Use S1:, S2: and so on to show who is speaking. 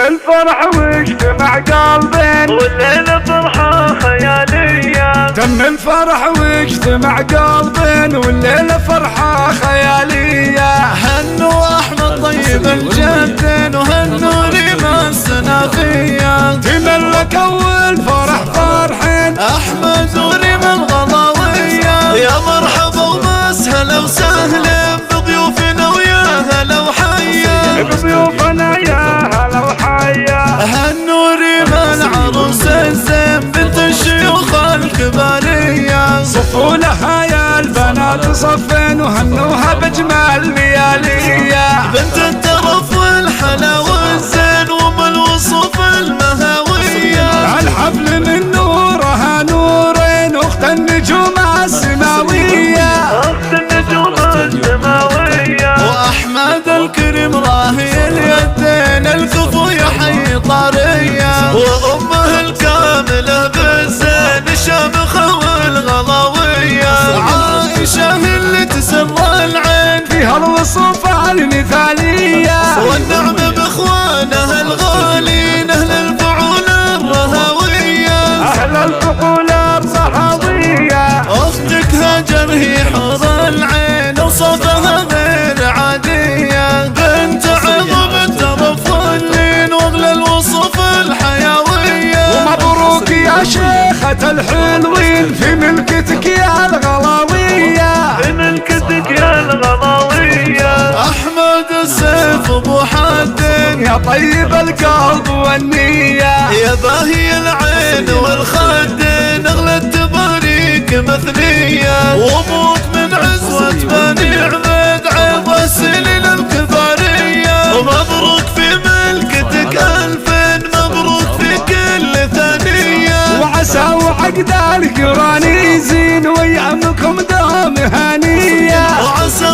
S1: الفرح واجتمع قلبين
S2: والليلة فرحة خيالية.
S1: تم الفرح واجتمع قلبين والليلة فرحة خيالية.
S2: هنوا احمد طيب الجدين وهنوا ريما السنافية.
S1: تملك اول فرح فرحين
S2: احمد وريما الغضاوية. يا مرحبا وبس هلا وسهلا بضيوفنا ويا هلا وحيا.
S1: بضيوفنا يا هلا وحيا.
S2: هنوا ريما العروس الزين بنت الشيوخ الكبارية.
S1: صفوا لها يا البنات صفين وهنوها بجمال ليالية.
S2: بنت الترف والحلا والزين وام الوصوف المهاوية.
S1: الحفل من نورها نورين اخت النجوم السماوية.
S2: اخت النجوم السماوية. واحمد الكريم راهي اليدين الكفو يحيي طارية. وامه الكاملة بالزين الشامخة والغضاوية. عائشة اللي تسر العين
S1: فيها الوصوف المثالية.
S2: والنعم باخوانها الغالين اهل الفعول الرهوية.
S1: اهل الفعول الرهوية.
S2: اختك هاجر هي حور العين وصفها غير عادية. بنت عظم الترف واللين واغلى الوصوف الحيوية.
S1: ومبروك يا شيخة الحلوين في ملكتك يا الغلاوية.
S2: في ملكتك يا الغضاوية. احمد السيف ابو حدين
S1: يا طيب القلب والنية.
S2: يا باهي العين والخدين اغلى التباريك مثنية. وابوك من عزوة بني عبيد عيب السنين الكبارية. ومبروك في ملكتك الفين مبروك في كل ثانية.
S1: وعسى وعقد القران يزين ويامكم دوم هنية.
S2: وعسى